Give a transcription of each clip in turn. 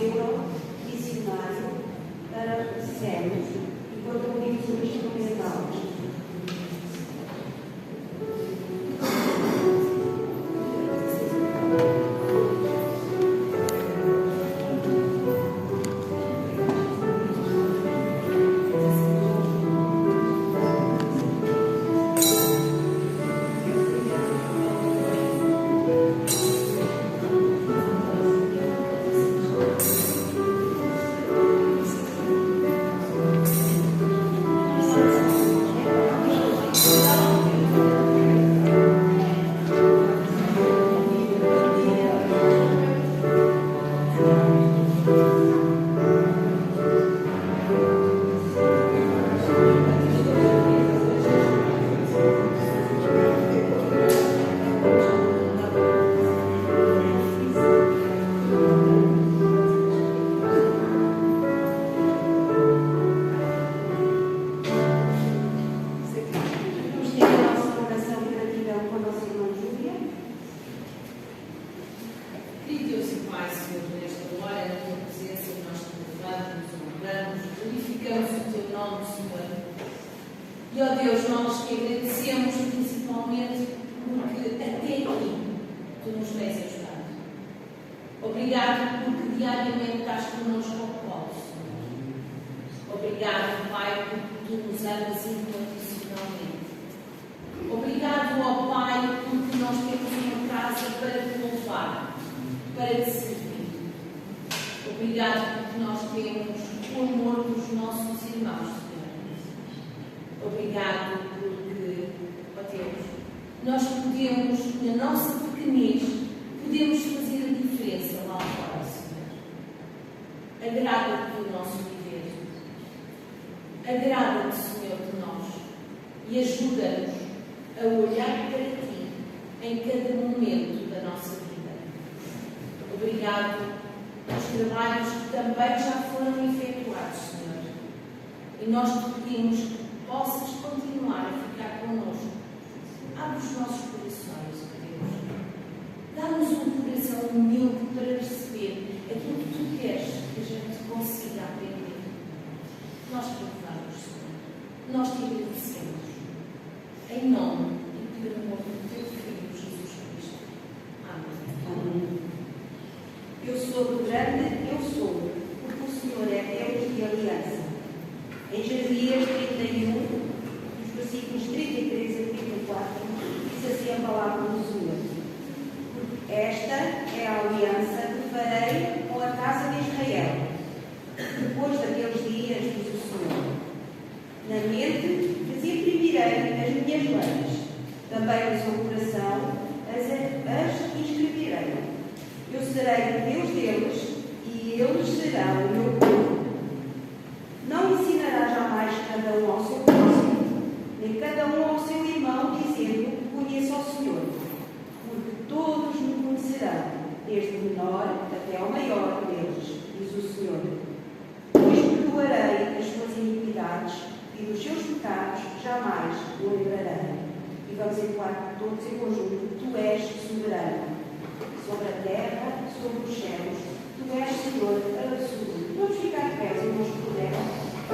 euro-dicionário para o SEMES, enquanto ouvimos o instrumental.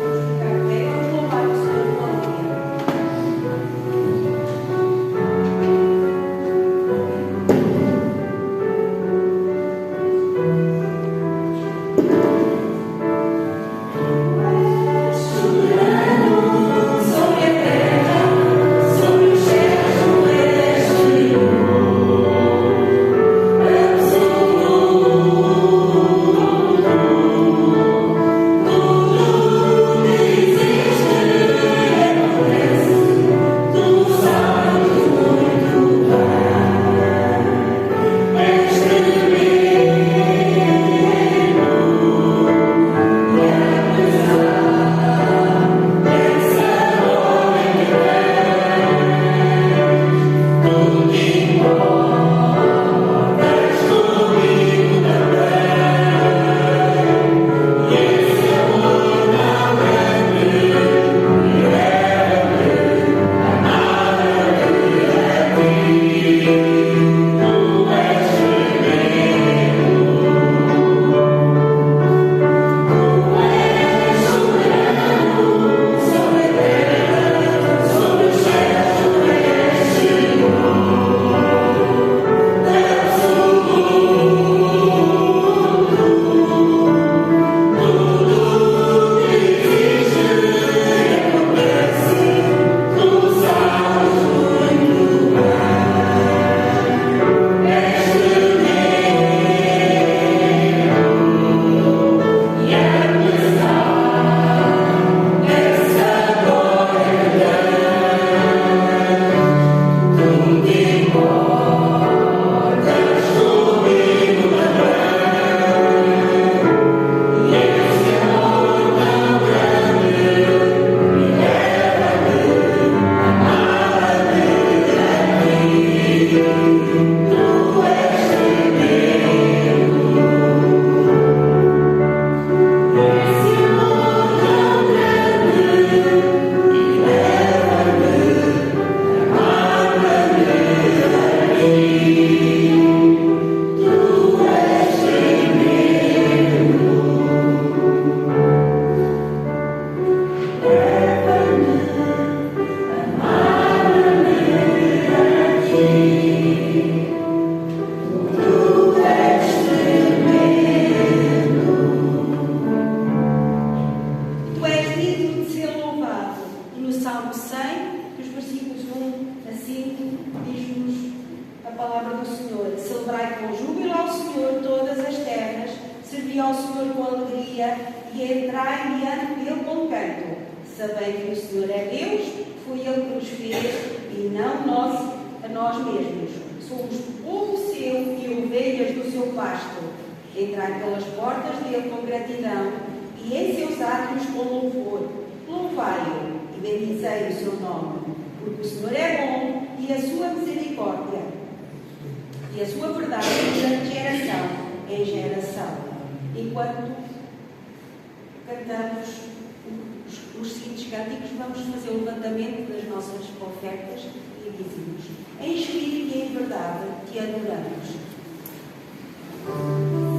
Oh, palavra do Senhor: celebrai com júbilo ao Senhor todas as terras, servi ao Senhor com alegria e entrai diante dele com canto. Sabei que o Senhor é Deus, foi Ele que nos fez e não nós a nós mesmos. Somos povo seu e ovelhas do seu pasto. Entrai pelas portas dele com gratidão e em seus átrios com louvor. Louvai-o e bendizei o seu nome, porque o Senhor é bom e a sua misericórdia e a sua verdade de geração em geração. Enquanto cantamos os seguintes cânticos, vamos fazer o levantamento das nossas ofertas e dízimos. Em espírito e em verdade te adoramos. Thank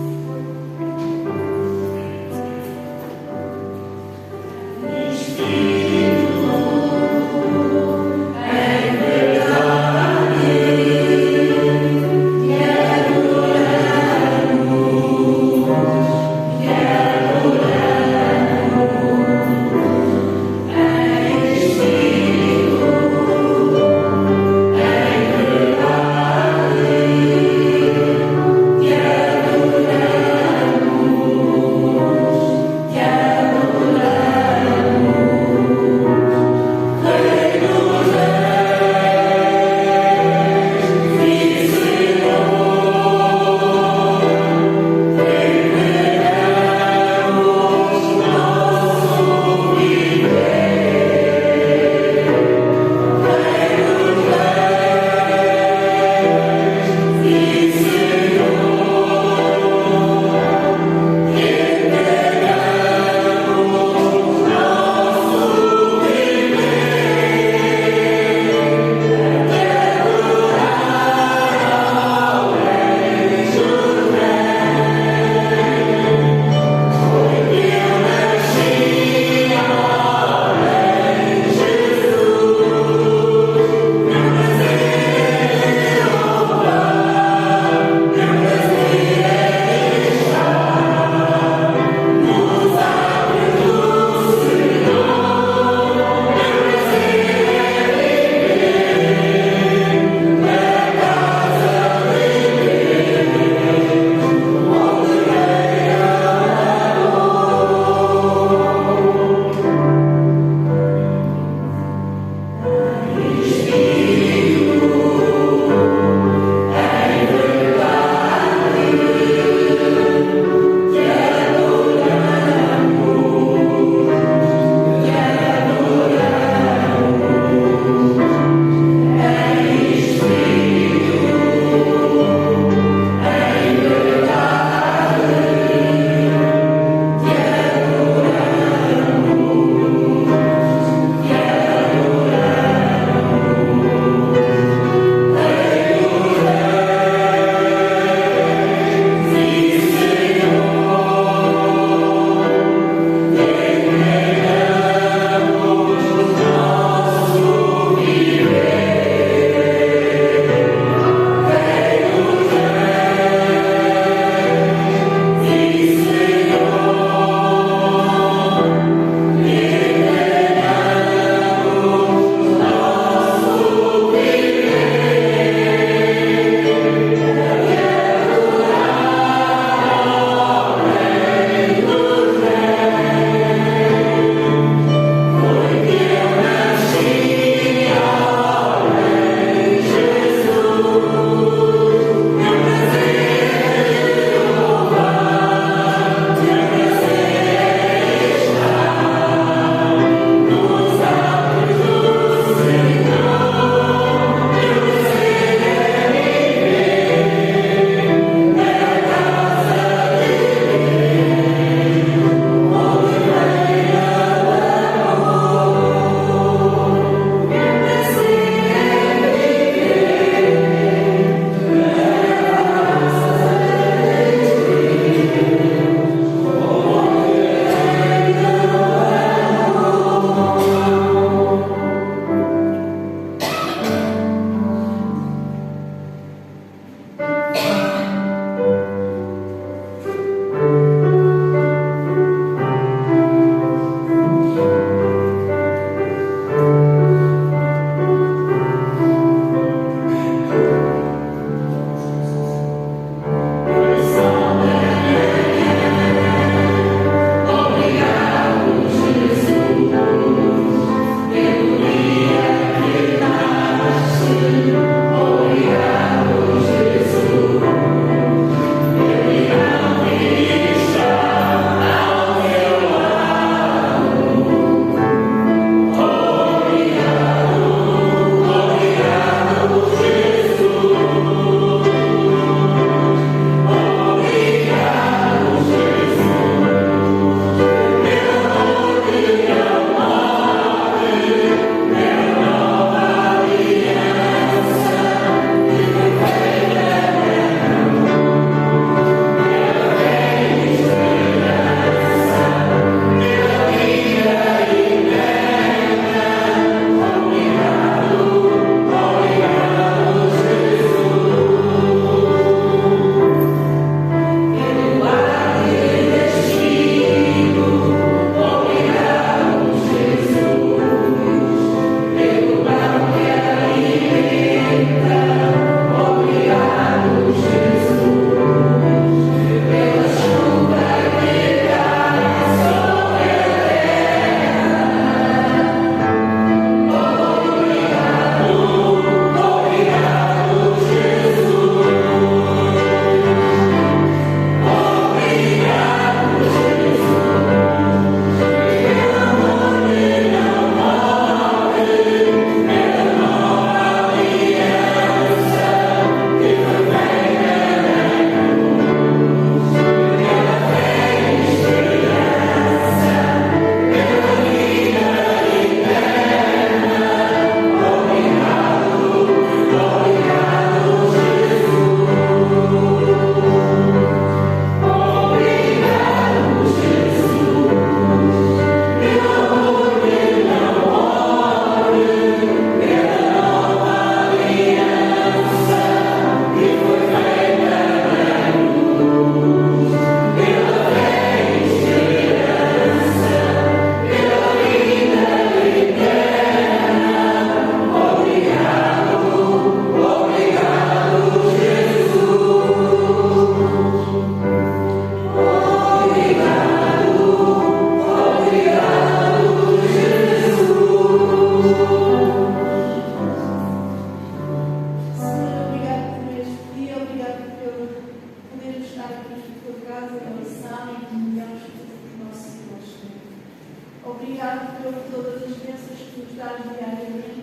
Obrigado por todas as bênçãos que nos dás diariamente.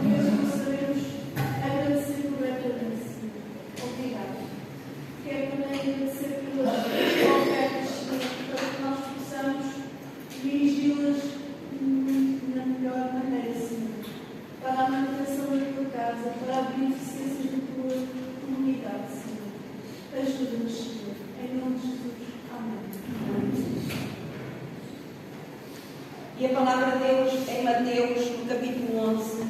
Mesmo sabemos agradecer por esta bênção. Obrigado. Quero também agradecer pelas ofertas para que nós possamos dirigi-las na melhor maneira, Senhor. Para a manutenção da tua casa, para a beneficência da tua comunidade, Senhor. Ajuda-nos, Senhor. Em nome de Jesus. Amém. E a palavra de Deus em Mateus, no capítulo 11,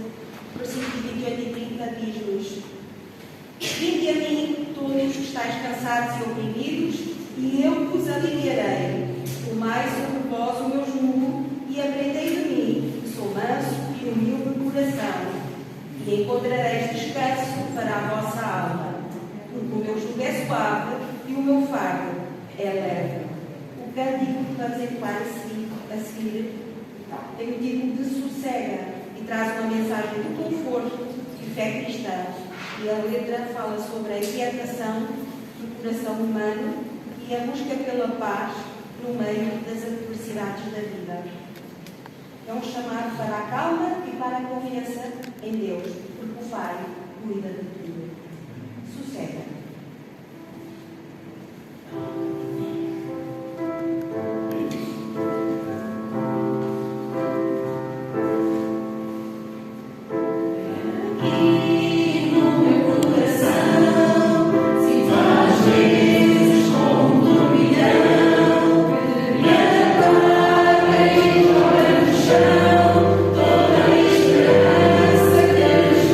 versículos 28 e 30, diz-nos: Vinde a mim, todos que estáis cansados e oprimidos, e eu vos aliviarei. Tomai sobre vós o meu jugo e aprendei de mim, que sou manso e humilde de coração, e encontrareis descanso para a vossa alma. Porque o meu jugo é suave e o meu fardo é leve. O cântico que vamos entoar a seguir tem o título de Sossega e traz uma mensagem de conforto e fé cristã. E a letra fala sobre a inquietação do coração humano e a busca pela paz no meio das adversidades da vida. É um chamado para a calma e para a confiança em Deus, porque o Pai cuida de tudo. Sossega. Toda a esperança que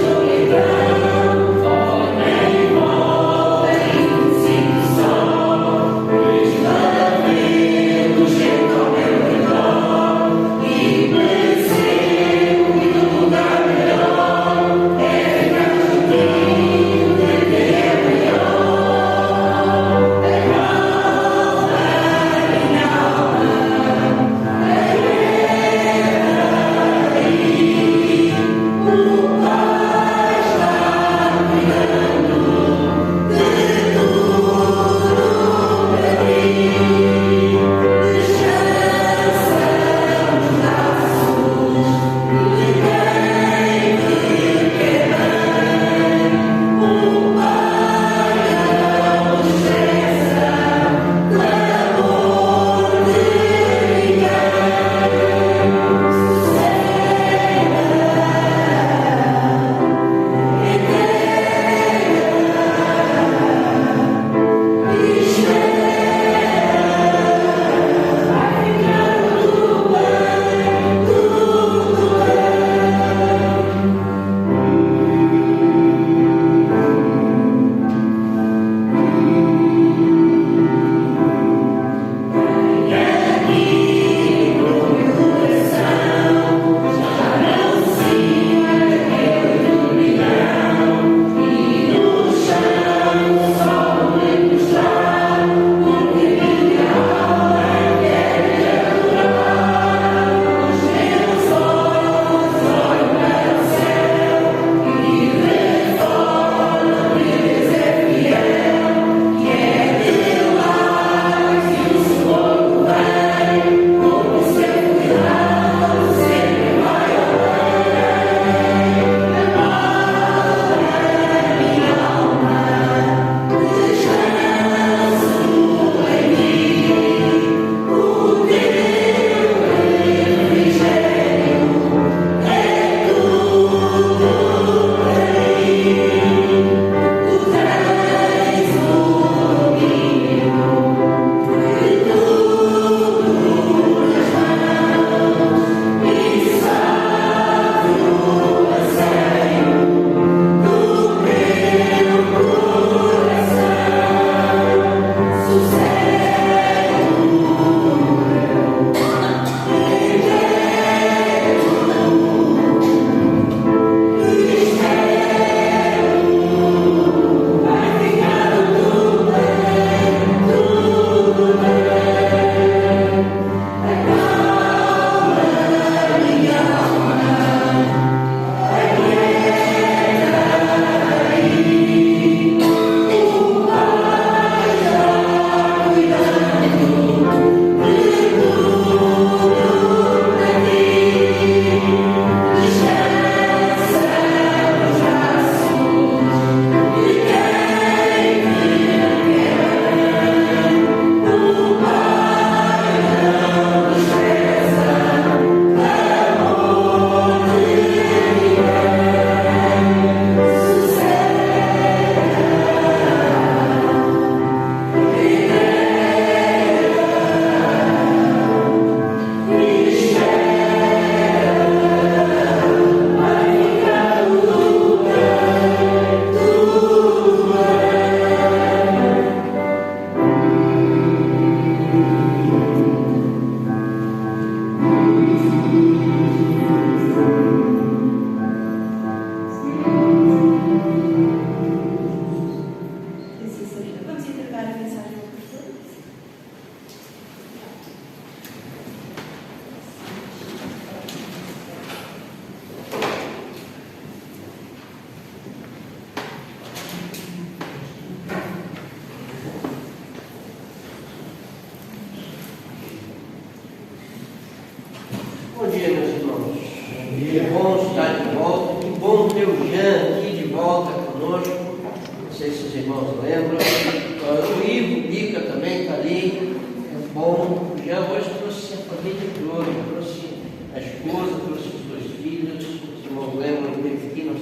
sei se os irmãos lembram. O Ivo Bica também está ali. É bom. O Jean hoje trouxe a família toda, trouxe a esposa, trouxe os 2 filhos. Os irmãos lembram que aqui nós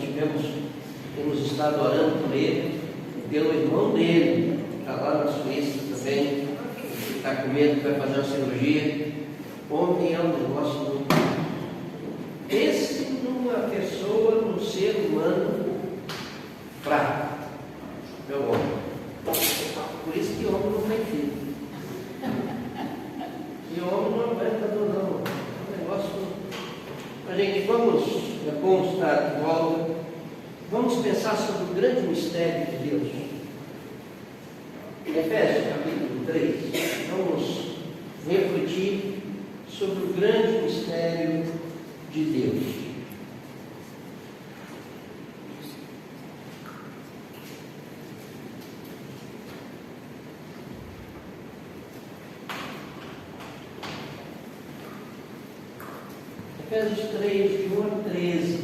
temos estado orando por ele e pelo irmão dele, que está lá na Suíça também, que está com medo que vai fazer uma cirurgia. Ontem é um negócio muito. Pense numa pessoa, num ser humano fraco. Meu homem. Por isso que homem não tem filho. E homem não aguenta dor, não. É um negócio. Mas, gente, vamos, é bom estar de volta. Vamos pensar sobre o grande mistério de Deus. Em Efésios capítulo 3, vamos refletir sobre o grande mistério de Deus. Efésios 3, de 1 a 13.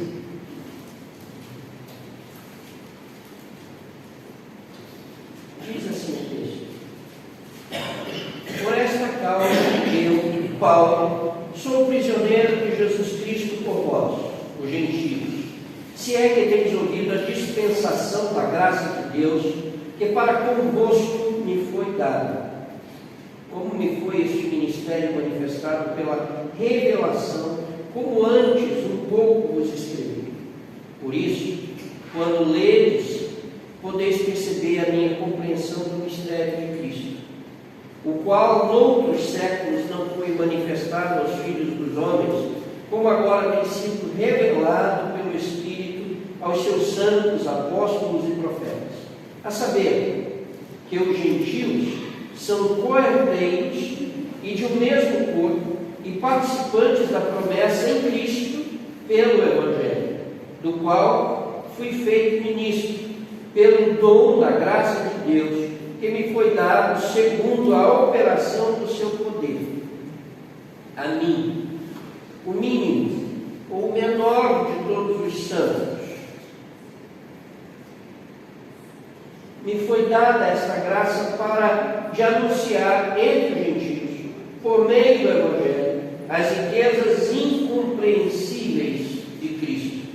Diz assim o texto: Por esta causa eu, Paulo, sou prisioneiro de Jesus Cristo por vós, os gentios, se é que tendes ouvido a dispensação da graça de Deus, que para convosco me foi dada, como me foi este ministério manifestado pela revelação, como antes um pouco vos escrevi. Por isso, quando ledes, podeis perceber a minha compreensão do mistério de Cristo, o qual noutros séculos não foi manifestado aos filhos dos homens, como agora tem sido revelado pelo Espírito aos seus santos, apóstolos e profetas, a saber, que os gentios são co-herdeiros e de um mesmo corpo e participantes da promessa em Cristo pelo Evangelho, do qual fui feito ministro pelo dom da graça de Deus, que me foi dado segundo a operação do seu poder. A mim, o mínimo ou o menor de todos os santos, me foi dada essa graça para de anunciar entre os gentios, por meio do Evangelho, as riquezas incompreensíveis de Cristo,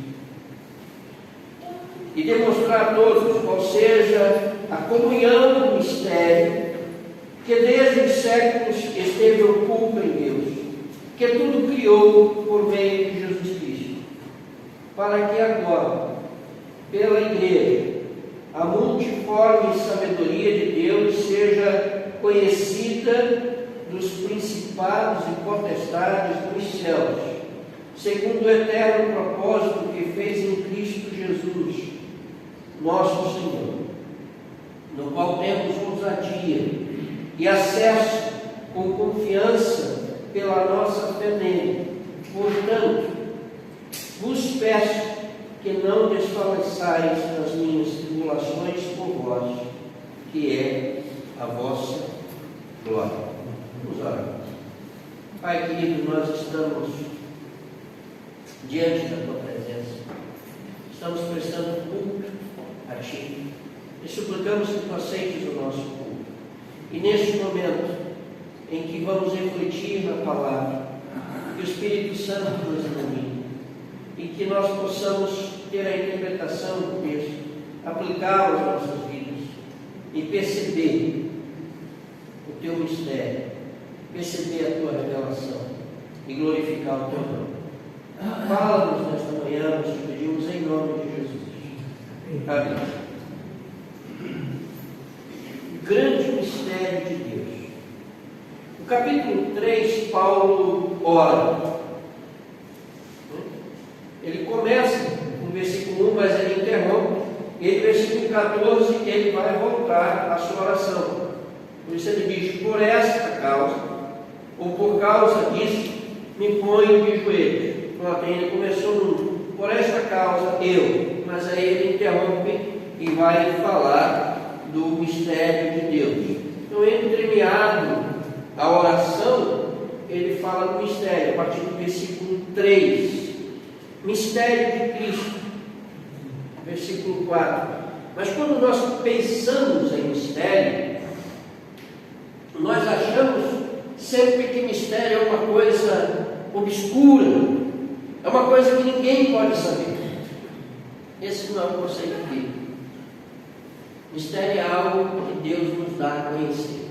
e demonstrar a todos qual seja a comunhão do mistério que desde os séculos esteve oculto em Deus, que tudo criou por meio de Jesus Cristo, para que agora, pela Igreja, a multiforme sabedoria de Deus seja conhecida dos principados e potestades dos céus, segundo o eterno propósito que fez em Cristo Jesus, nosso Senhor, no qual temos ousadia e acesso com confiança pela nossa fé nele. Portanto, vos peço que não desfaleçais nas minhas tribulações por vós, que é a vossa glória. Vamos orar. Pai querido, nós estamos diante da tua presença, estamos prestando culto a ti e suplicamos que tu aceites o nosso culto. E neste momento em que vamos refletir na palavra, que o Espírito Santo nos ilumine e que nós possamos ter a interpretação do texto, aplicá-lo às nossas vidas e perceber o teu mistério, perceber a tua revelação e glorificar o teu nome. Fala-nos nesta manhã, nós te pedimos em nome de Jesus. Amém. Grande mistério de Deus. No capítulo 3, Paulo ora. Ele começa no versículo 1, mas ele interrompe. E no versículo 14, ele vai voltar à sua oração. Por isso ele diz: por esta causa, ou por causa disso, me ponho de joelhos. Pronto, ele começou no por esta causa, eu. Mas aí ele interrompe e vai falar do mistério de Deus. Então, entremeado a oração, ele fala do mistério, a partir do versículo 3. Mistério de Cristo. Versículo 4. Mas quando nós pensamos em mistério, nós achamos sempre que mistério é uma coisa obscura, é uma coisa que ninguém pode saber. Esse não é o conceito bíblico. Mistério é algo que Deus nos dá a conhecer,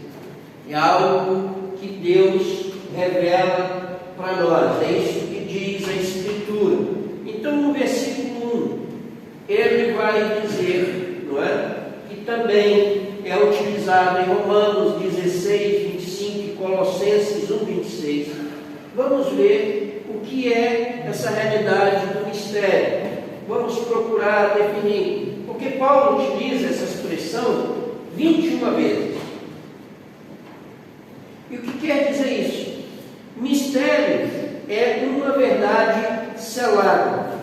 é algo que Deus revela para nós, é isso que diz a Escritura. Então, no versículo 1, ele vai dizer, não é? Que também é utilizado em Romanos 16, 25 e Colossenses 1, 26. Vamos ver o que é essa realidade do mistério. Vamos procurar definir, porque Paulo utiliza essa expressão 21 vezes. E o que quer dizer isso? Mistério é uma verdade selada,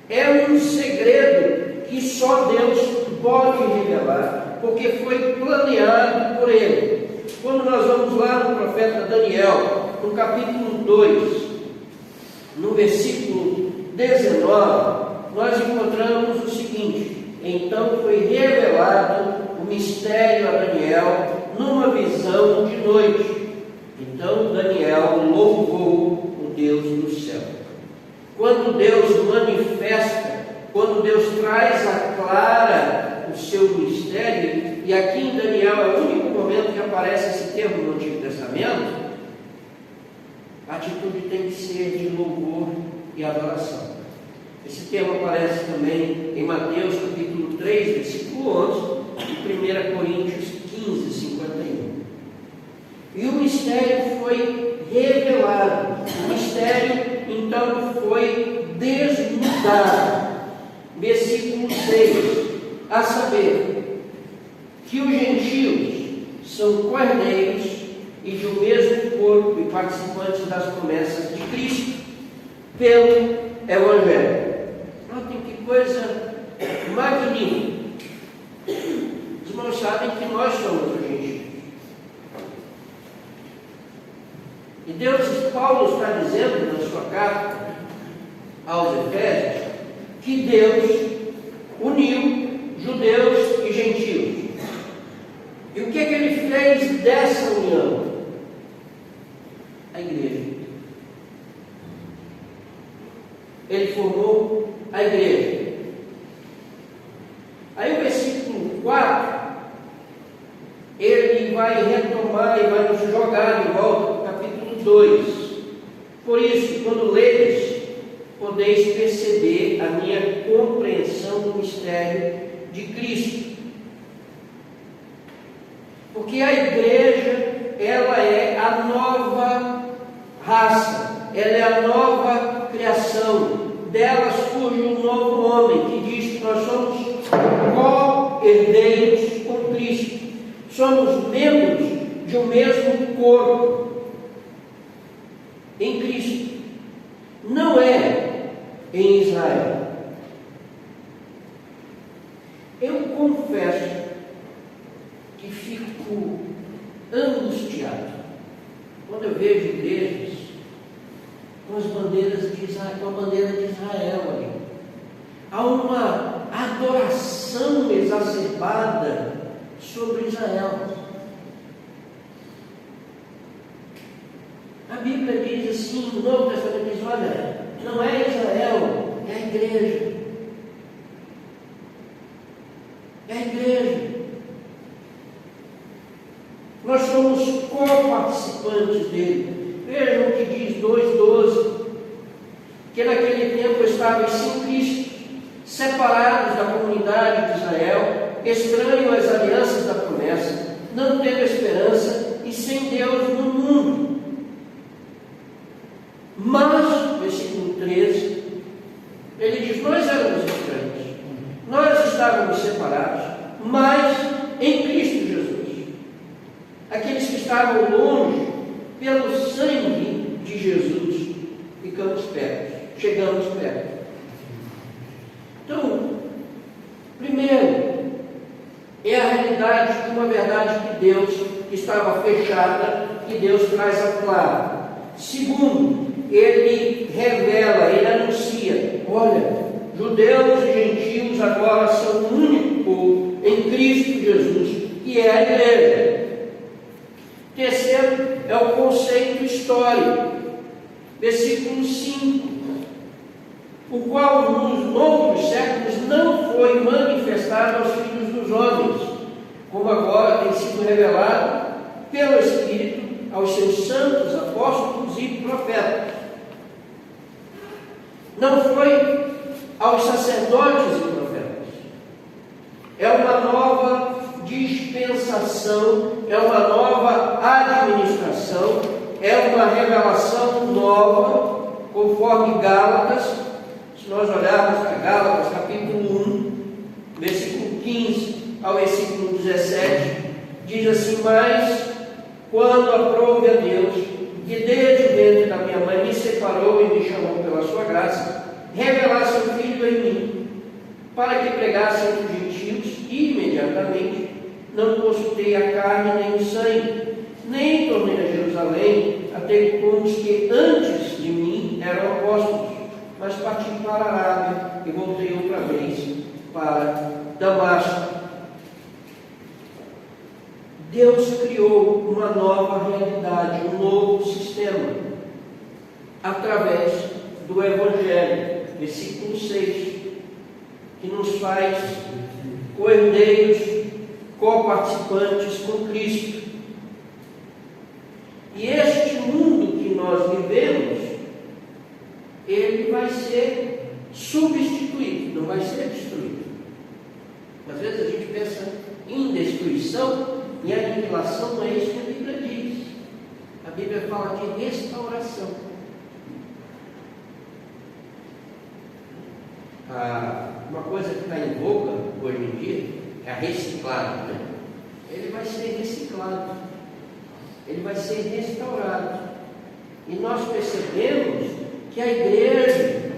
é um segredo que só Deus pode revelar, porque foi planeado por Ele. Quando nós vamos lá no profeta Daniel, no capítulo 2, no versículo 19, nós encontramos o seguinte: então foi revelado o mistério a Daniel numa visão de noite. Então Daniel louvou o Deus do céu. Quando Deus manifesta, quando Deus traz à clara o seu mistério, e aqui em Daniel é o único momento que aparece esse termo no Antigo Testamento, a atitude tem que ser de louvor e adoração. Esse termo aparece também em Mateus capítulo 3, versículo 11, e 1 Coríntios 15, 51. E o mistério foi revelado, o mistério então foi desnudado. Versículo 6, a saber, que os gentios são cordeiros e de um mesmo corpo e participantes das promessas de Cristo pelo Evangelho. Notem que coisa magnífica. Os irmãos sabem que nós somos os gentios. E Paulo está dizendo na sua carta aos Efésios que Deus uniu judeus e gentios. E o que é que ele fez dessa união? A igreja. Ele formou a igreja. Aí o versículo 4, ele vai retomar e vai nos jogar de volta para o capítulo 2. Por isso, quando ledes, podeis perceber a minha compreensão do mistério de Cristo. Porque a igreja, ela é a nova raça, ela é a nova criação. Dela surge um novo homem que diz que nós somos co-herdeiros com Cristo. Somos membros de um mesmo corpo em Cristo. Não é em Israel. Eu confesso que fico angustiado quando eu vejo igrejas com as bandeiras de Israel, com a bandeira de Israel ali. Há uma adoração exacerbada sobre Israel. A Bíblia diz assim, no Novo Testamento diz, olha, não é Israel, é a igreja. É a igreja. Nós somos co-participantes dele. Vejam o que diz 2,12, que naquele tempo estavam sem Cristo, separados da comunidade de Israel, estranhos às alianças da promessa, não tendo esperança e sem Deus no mundo. Mas, versículo 13, ele diz, nós éramos estranhos, nós estávamos separados, mas em Cristo Jesus. Aqueles que estavam longe, pelo sangue de Jesus, ficamos perto, chegamos perto. Então, primeiro, é a realidade de uma verdade que Deus, que estava fechada, que Deus traz a clara. Segundo, ele revela, ele anuncia, olha, judeus e gentios agora são um único em Cristo Jesus, que é a igreja. Terceiro é o conceito histórico, versículo 5, o qual nos outros séculos não foi manifestado aos filhos dos homens, como agora tem sido revelado pelo Espírito aos seus santos apóstolos e profetas. Não foi aos sacerdotes e profetas. É uma nova dispensação, é uma nova administração, é uma revelação nova, conforme Gálatas. Se nós olharmos para Gálatas, capítulo 1, versículo 15 ao versículo 17, diz assim: mas quando aprouve a Deus, que desde o ventre da minha mãe me separou e me chamou pela sua graça, revelasse o Filho em mim, para que pregasse entre os gentios, e imediatamente não consultei a carne nem o sangue, nem tornei a Jerusalém, até com os que antes de mim eram apóstolos, mas parti para a Arábia e voltei outra vez para Damasco. Deus criou uma nova realidade, um novo sistema, através do Evangelho, versículo 6, que nos faz co-herdeiros, co-participantes com Cristo. E este mundo que nós vivemos, ele vai ser substituído, não vai ser destruído. Às vezes a gente pensa em destruição e aniquilação, não é isso que a Bíblia diz. A Bíblia fala de restauração. Uma coisa que está em voga hoje em dia é a reciclagem, né? Ele vai ser reciclado, ele vai ser restaurado. E nós percebemos que a igreja,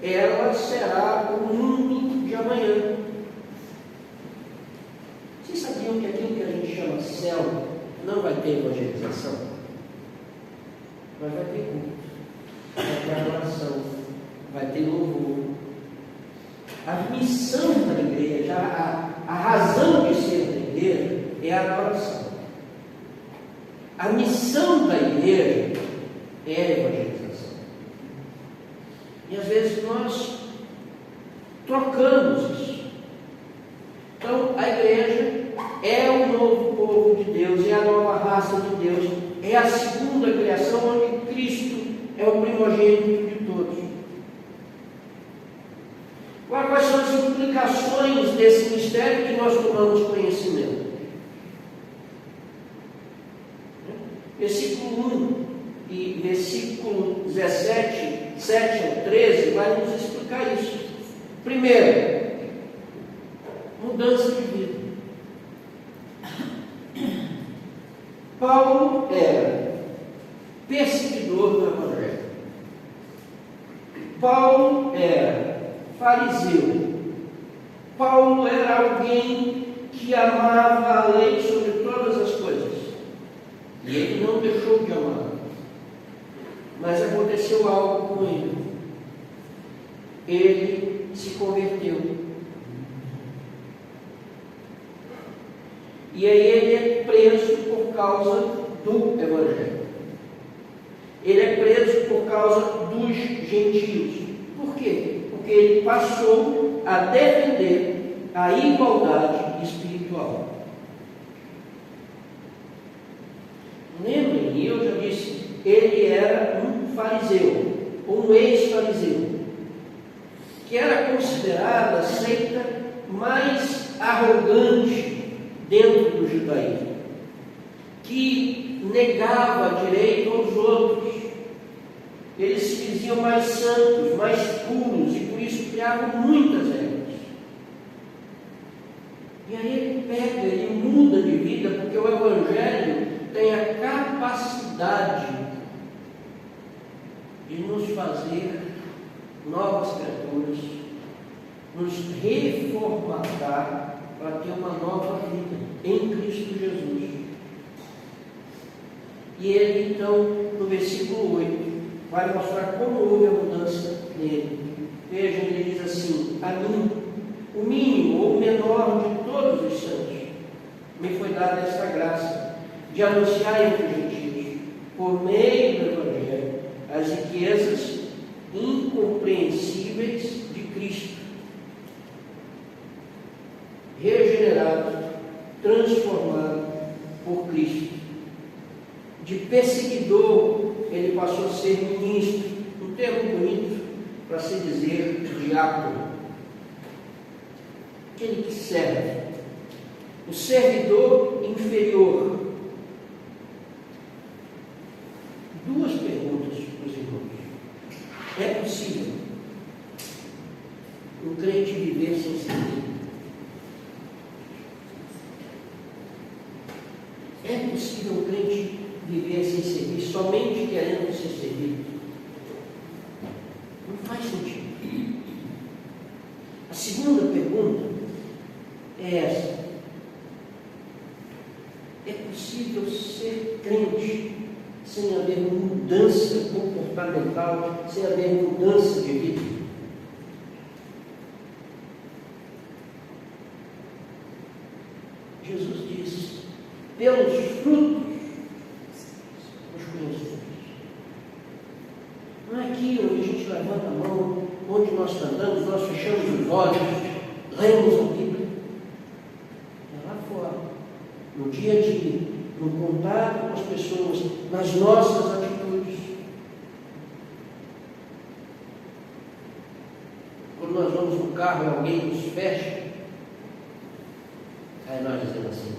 ela será o mundo de amanhã. Vocês sabiam que aquilo que a gente chama céu não vai ter evangelização? Mas vai ter culto, vai ter adoração, vai ter louvor. A missão da igreja, a razão de ser da igreja é a adoração. A missão da igreja é a evangelização. E às vezes nós trocamos isso. Então, a igreja é o novo povo de Deus, é a nova raça de Deus, é a segunda criação onde Cristo é o primogênito de todos. Agora, quais são as implicações desse mistério que nós tomamos conhecimento? Versículo 1 e versículo 17, 7 ao 13, vai nos explicar isso. Primeiro, mudança de vida. Paulo era perseguidor do Evangelho. Paulo era fariseu. Paulo era alguém que amava a lei sobre todas as coisas. E ele não deixou de amar. Mas aconteceu algo com ele. Ele se converteu. E aí ele é preso por causa do Evangelho. Ele é preso por causa dos gentios. Por quê? Porque ele passou a defender a igualdade espiritual. Lembrem, eu já disse, ele era um fariseu, um ex-fariseu, que era considerada a seita mais arrogante dentro do judaísmo, que negava direito aos outros. Eles se diziam mais santos, mais puros, e por isso criavam muitas regras. E aí ele pega, ele muda de vida, porque o Evangelho tem a capacidade de nos fazer novas criaturas, nos reformatar para ter uma nova vida em Cristo Jesus. E ele então, no versículo 8, vai mostrar como houve a mudança nele. Vejam, ele diz assim: a mim, o mínimo ou menor de todos os santos, me foi dada esta graça de anunciar entre os gentios, por meio do Evangelho, as riquezas incompreensíveis de Cristo, regenerado, transformado por Cristo. De perseguidor, ele passou a ser ministro, um termo bonito para se dizer diácono, aquele que serve, o servidor inferior. Duas perguntas para os irmãos. É possível um crente viver sem servir? É possível um crente viver sem servir, somente querendo ser servido? Não faz sentido. A segunda pergunta é essa: é possível ser crente sem haver mudança comportamental, sem haver mudança de vida? Jesus diz: pelos frutos os conhecemos. Não é aqui onde a gente levanta a mão, onde nós cantamos, nós fechamos os olhos, lemos a Bíblia. É lá fora, no dia a dia, no contato com as pessoas, nas nossas atitudes. Quando nós vamos no carro e alguém nos fecha, aí nós dizemos assim: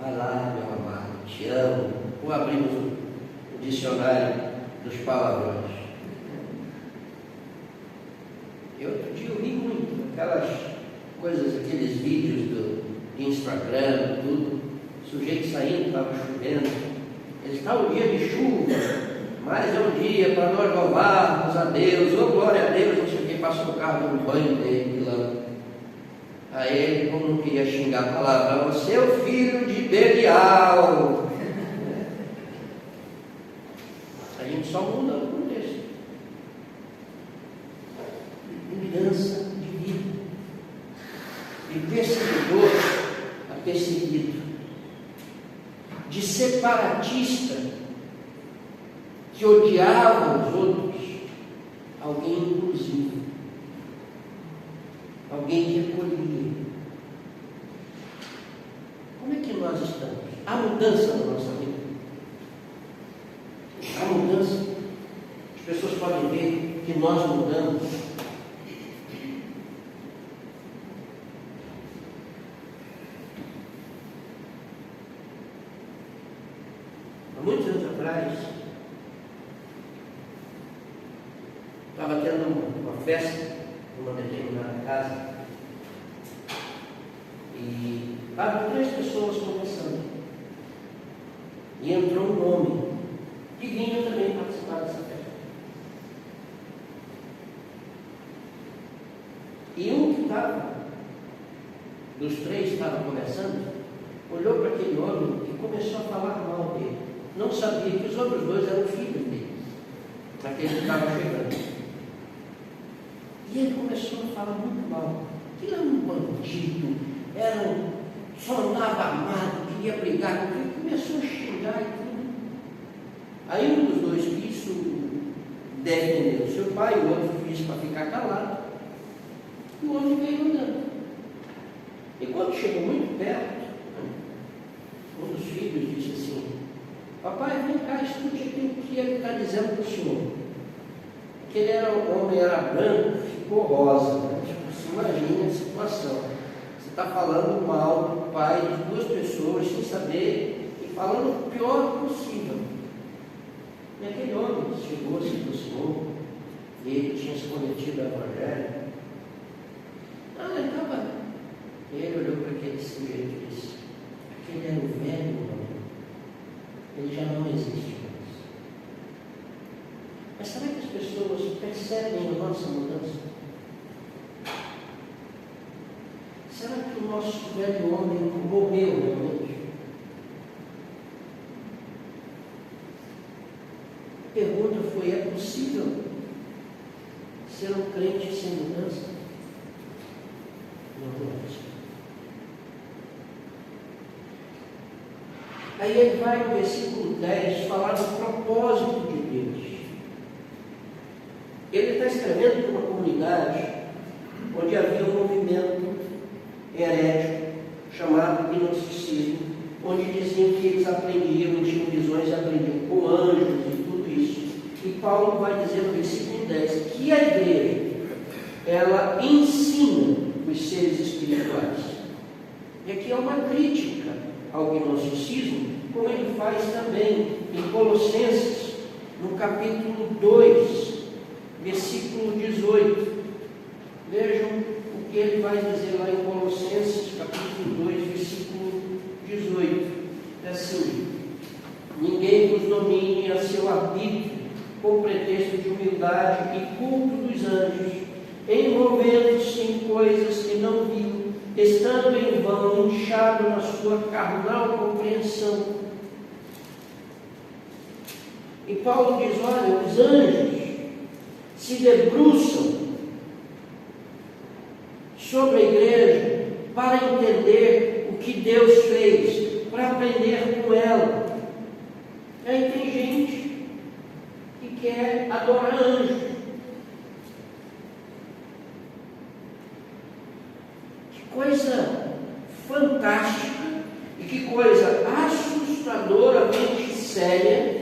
vai lá, meu amado, te amo. Ou abrimos o dicionário dos palavrões. Outro dia eu ri muito, aquelas coisas, aqueles vídeos do Instagram, tudo, o sujeito saindo, estava chovendo, ele está um dia de chuva, mas é um dia para nós louvarmos a Deus, oh glória a Deus, não sei o que, passou no carro dando banho dele, lá. Aí ele, como não queria xingar palavrão, seu filho de Belial. A gente só muda o contexto. Mudança de vida. De perseguidor a perseguido. De separatista que odiava os outros, alguém inclusivo. Alguém que acolhia. Como é que nós estamos? Há mudança na nossa vida? Há mudança? As pessoas podem ver que nós mudamos. Há muitos anos atrás, estava tendo uma festa numa determinada casa e estavam 3 pessoas conversando e entrou um homem que vinha também participar dessa festa, e um que estava dos 3 que estavam conversando olhou para aquele homem e começou a falar mal dele. Não sabia que os outros 2 eram filhos dele, daquele que estava chegando. E ele começou a falar muito mal. Ele era um bandido, só andava armado, queria brigar com ele, começou a xingar e tudo. Aí um dos 2 quis defender o seu pai, o outro quis para ficar calado. E o homem veio andando. E quando chegou muito perto, um dos filhos disse assim: papai, vem cá, escute aquilo que ele está dizendo para o senhor. Que o homem era branco, ficou rosa, né? Você imagina a situação. Você está falando mal do pai de 2 pessoas sem saber e falando o pior possível. E aquele homem chegou, se aproximou, e ele tinha se convertido ao Evangelho. Ele olhou para aquele sujeito e disse: aquele era o velho homem, ele já não existe mais. Mas será que as pessoas percebem a nossa mudança? Será que o nosso velho homem morreu realmente? A pergunta foi: é possível ser um crente sem mudança? Não é. Aí ele vai no versículo 10 falar do propósito de Deus. Ele está escrevendo para uma comunidade onde havia um movimento herético chamado gnosticismo, onde diziam que eles aprendiam, tinham visões e aprendiam com anjos e tudo isso. E Paulo vai dizer no versículo 10 que a igreja, ela ensina os seres espirituais. E aqui é uma crítica ao gnosticismo, como ele faz também em Colossenses, no capítulo 2, versículo 18. Vejam o que ele vai dizer lá em Colossenses, capítulo 2, versículo 18. É assim: ninguém vos domine a seu arbítrio, com pretexto de humildade e culto dos anjos, envolvendo-se em coisas que não viu, estando em vão inchado na sua carnal compreensão. E Paulo diz: olha, os anjos se debruçam sobre a igreja para entender o que Deus fez, para aprender com ela. Aí tem gente que quer adorar anjos. Que coisa fantástica e que coisa assustadoramente séria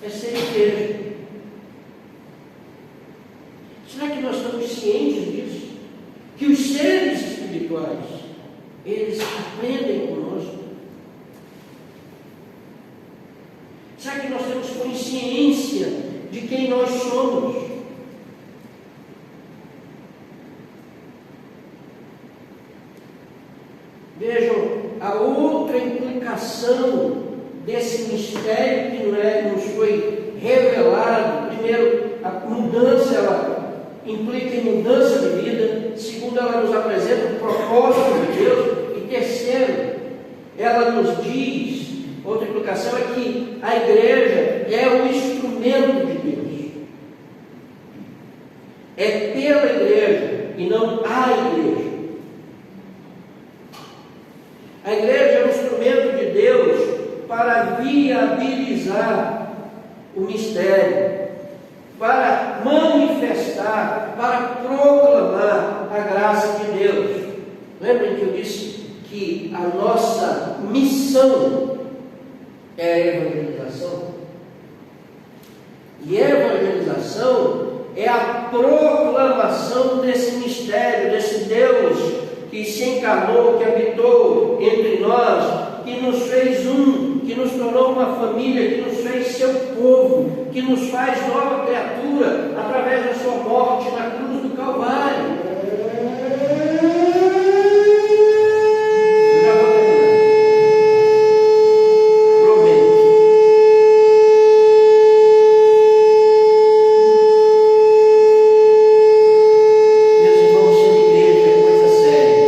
é ser igreja. Será que nós estamos cientes disso? Que os seres espirituais, eles aprendem conosco? Será que nós temos consciência de quem nós somos? Vejam, a outra implicação desse mistério que nos foi revelado. Primeiro, a mudança, ela implica em mudança de vida. Segundo, ela nos apresenta o propósito de Deus. E terceiro, ela nos diz, outra implicação é que a igreja é o instrumento de Deus. É pela igreja e não a igreja. A igreja é um instrumento de Deus para viabilizar o mistério, para manifestar, para proclamar a graça de Deus. Lembrem que eu disse que a nossa missão é a evangelização? E a evangelização é a proclamação desse mistério, desse Deus que se encarnou, que habitou entre nós, que nos fez um, que nos tornou uma família, que nos fez seu povo, que nos faz nova criatura através da sua morte na cruz do Calvário. Eu já vou terminar. Prometo. Meus irmãos, ser igreja é coisa séria.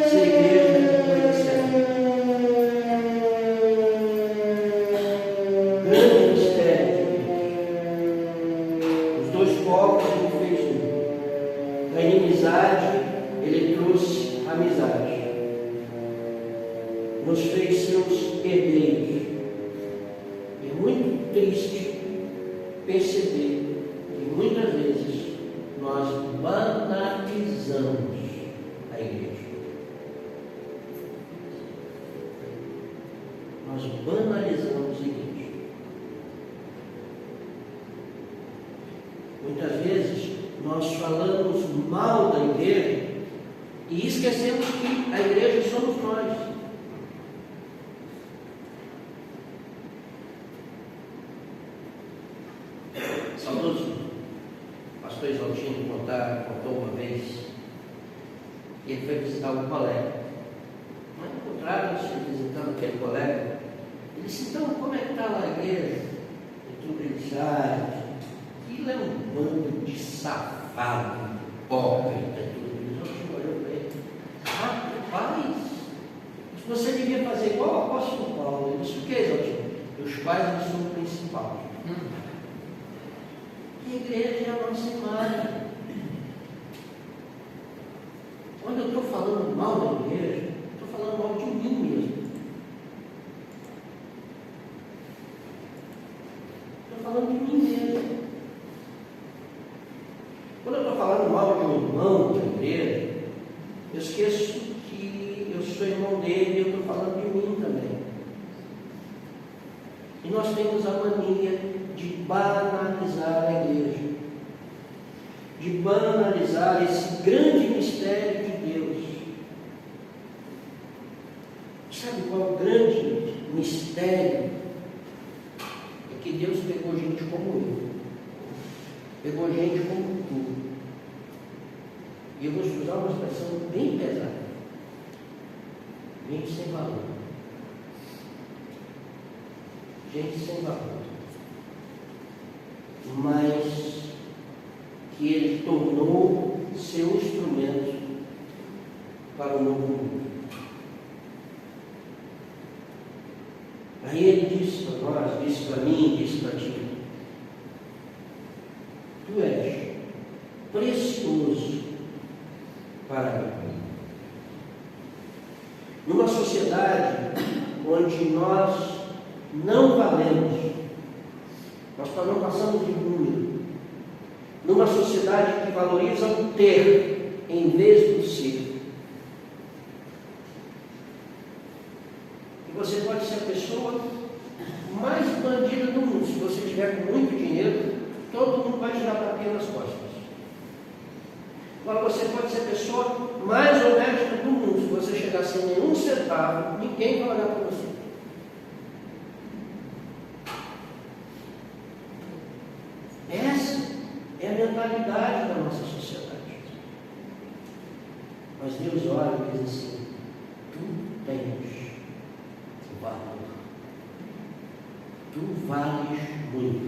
Ser igreja é coisa séria. Grande mistério de Deus. Os dois povos ele fez um. Da inimizade ele trouxe amizade. Nos fez seus herdeiros. É muito triste perceber que muitas vezes nós banalizamos a igreja. Nós banalizamos a igreja. Muitas vezes nós falamos mal da igreja e esquecemos que a igreja somos nós. Saudoso pastor Isaltino contou uma vez que ele foi visitar um colega. Mas encontraram-se visitando aquele colega. Ele disse: então, como é que está lá a igreja? E tudo ele disse: aquilo é um bando de safado, hipócrita, tudo isso. Eu olhei para ele: rapaz, você devia fazer igual o apóstolo Paulo. Ele disse: o que, Isaltino? Os pais não são o principal. A igreja é a nossa imagem. Quando eu estou falando mal da igreja, estou falando mal de mim mesmo. Estou falando de mim mesmo. Quando eu estou falando mal de um irmão da igreja, eu esqueço que eu sou irmão dele e eu estou falando de mim também. E nós temos a mania de banalizar a igreja, de banalizar esse grande mistério de Deus. Sabe qual é o grande mistério? É que Deus pegou gente como eu, pegou gente como tu. E eu vou usar uma expressão bem pesada: gente sem valor. Gente sem valor. Mas que Ele tornou seu instrumento para o novo mundo. Aí Ele disse para nós, disse para mim, disse para ti: tu és precioso para mim. Numa sociedade onde nós não valemos, nós não passamos de número, numa sociedade que valoriza o ter em vez do ser, e você pode ser a pessoa mais bandida do mundo. Se você tiver com muito dinheiro, todo mundo vai tirar papinha nas costas. Agora você pode ser a pessoa mais honesta do mundo. Se você chegar sem nenhum centavo, ninguém vai olhar para você. Essa é a mentalidade da nossa sociedade. Mas Deus olha e diz assim: tu tens valor. Tu vales muito.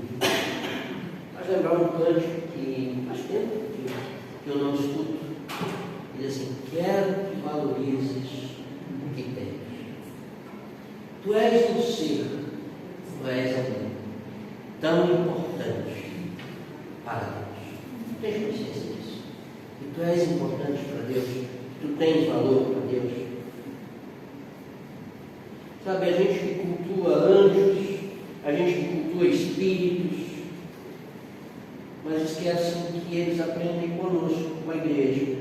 Mas lembrar um cântico que faz tempo que eu não escuto. Ele diz assim: quero que valorizes o que tens. Tu és um ser, tu és alguém tão importante para Deus. Tu tens consciência disso? E tu és importante para Deus. Tu tens valor para Deus. Sabe, a gente que cultua anjos, a gente que cultua espíritos, mas esquecem que eles aprendem conosco, com a igreja.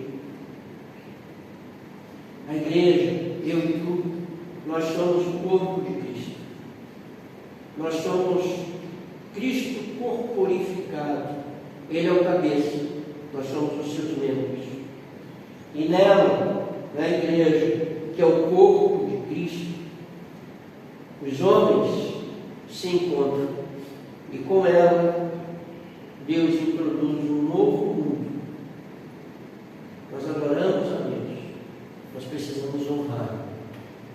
A igreja, eu e tu, nós somos o corpo de Cristo. Nós somos Cristo corporificado. Ele é o cabeça, nós somos os seus membros. E nela, na igreja, que é o corpo de Cristo, os homens se encontram e com ela Deus introduz um novo mundo. Nós adoramos a Deus, nós precisamos honrar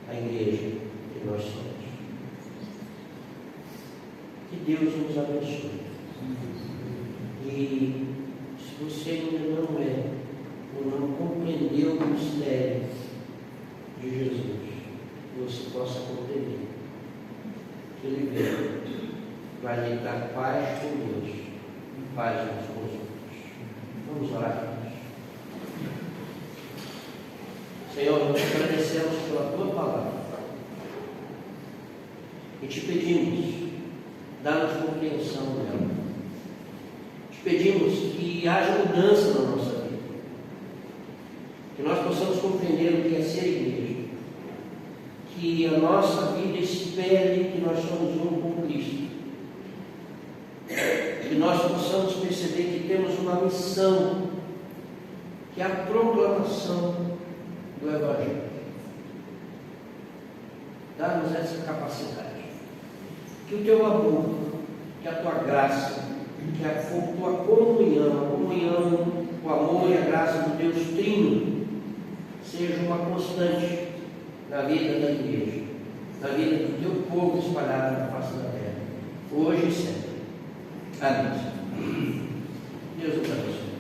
a igreja que nós somos. Que Deus nos abençoe. E se você ainda não é ou não compreendeu o mistério de Jesus, você possa compreender que Ele veio para lhe dar paz com Deus e paz uns com os outros. Vamos orar, Deus. Senhor, nós te agradecemos pela Tua palavra e te pedimos, dá-nos compreensão dela. Te pedimos que haja mudança na nossa vida, que nós possamos compreender o que é ser igreja, que a nossa vida espere que nós somos um com Cristo, que nós possamos perceber que temos uma missão, que é a proclamação do Evangelho. Dá-nos essa capacidade, que o Teu amor, que a Tua graça, que a Tua comunhão, o amor e a graça do Deus Trino, seja uma constante na vida da igreja, na vida do Teu povo espalhado na face da terra, hoje e sempre. Amém. Deus nos abençoe.